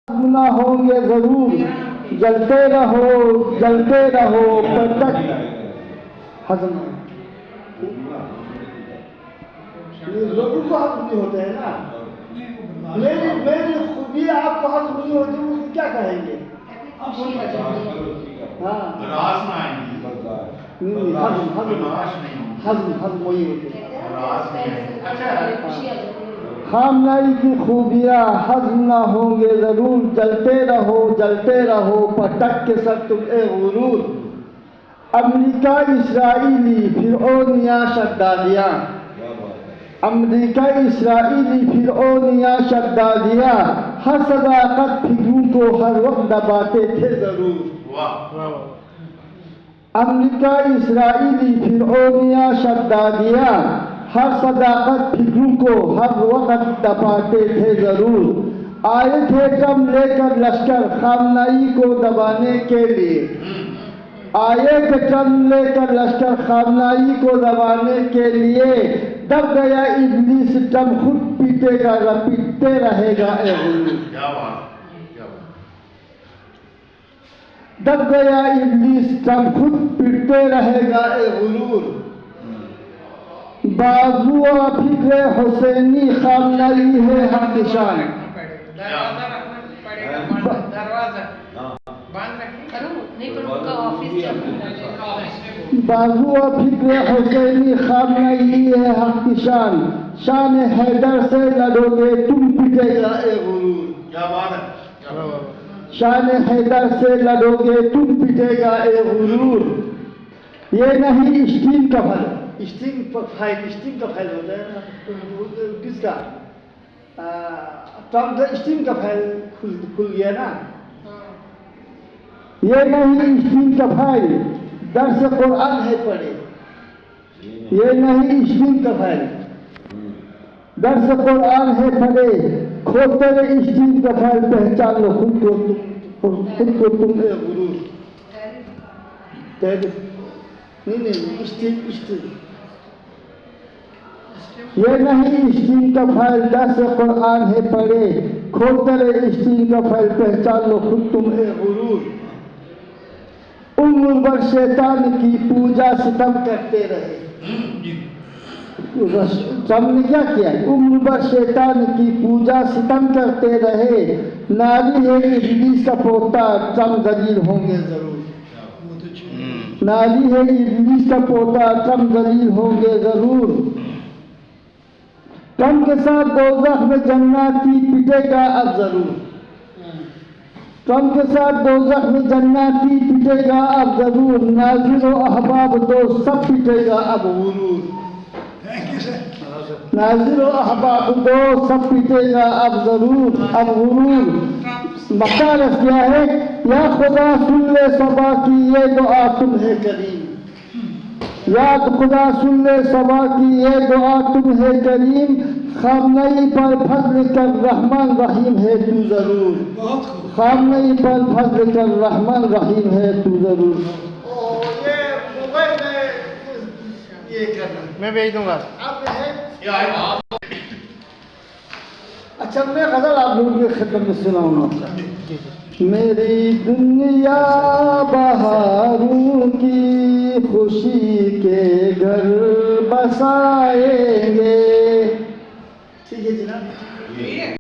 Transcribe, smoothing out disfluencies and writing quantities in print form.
نہ ہوں گے ضرور، جلتے رہو پر تک ہضم ضرور کو ہضم نہیں ہوتے ہیں نا. میری خوبی آپ کو ہضم نہیں ہوتی، اس کو کیا کہیں گے؟ ہضم وہی ہوتے ہیں. خامنائی کی خوبیاں ہضم نہ ہوں گے ضرور، جلتے رہو پٹک کے سر تم اے غرور. امریکہ اسرائیلی فرعونیہ شدادیہ، امریکہ اسرائیلی فرعونیہ شدادیہ ہر صداقت فکروں کو ہر وقت دباتے تھے ضرور. امریکہ اسرائیلی فرعونیہ شدادیہ ہر صداقت فکروں کو ہر وقت دباتے تھے ضرور. آئے تھے کم لے کر لشکر خامنائی کو دبانے کے لیے، آئے تھے کم لے کر لشکر خامنائی کو دبانے کے لیے. دب گیا ابلیس ٹم خود پیٹے گا، پیٹتے رہے گا اے غرور. دب گیا ابلیس ٹم خود پیٹتے رہے گا اے غرور. بازو فکر حسینی خامنائی ہے ہم نشان، بازو فکر حسینی خامنائی ہے ہم نشان. شان حیدر سے لڑو گے تم پٹے گا اے غرور. شان حیدر سے لڑو گے تم پٹے گا اے غرور. یہ نہیں اسٹیم کا پھل، اسٹیم کا پھل ہوتا ہے نا کس کا؟ ٹرمپ کا اسٹیم کا پھل کھل گیا نا. یہ نہیں اسٹیم کا پھل درس قرآن ہے پڑھے، یہ نہیں اسٹیم کا پھل درس قرآن ہے پڑھے. کھوتے ہوئے اسٹیم کا پھل پہچان لو خود کو تم اے غرور. یہ نہیں اسٹیم کا پھل درس قرآن ہے پڑھے. کھولتے رہے اسٹیم کا پھل پہچان لو خود تم اے غرور. عمر بھر شیطان کی پوجا ستم کرتے رہے. ہم نے کیا کیا؟ عمر بھر شیطان کی پوجا ستم کرتے رہے. نالی ہے ابلیس کا پوتا تم ذلیل ہوں گے ضرور. نالی ہے ابلیس کا پوتا تم ذلیل ہوں گے ضرور. کم کے ساتھ دوزخ میں جناتی پٹے گا اب ضرور. کم کے ساتھ دوزخ میں جناتی پٹے گا اب ضرور. ناظر و احباب دوست سب پٹے گا اب غرور. ناظر و احباب دوست سب پٹے گا اب ضرور اب غرور. مقالف کیا ہے؟ یا خدا سن لے صبا کی یہ دعا تم ہے کریم. یا خدا سن لے صبا کی یہ دعا تم ہے کریم. خامنائی پر فضل کر رحمان رحیم ہے تو ضرور. خامنائی پر فضل کر رحمان رحیم ہے تو ضرور. میں بھیج دوں گا. اچھا میں غزل آپ لوگوں کی خدمت میں سناؤں گا. میری دنیا بہاروں کی خوشی کے گھر بسائیں گے. ٹھیک ہے جناب.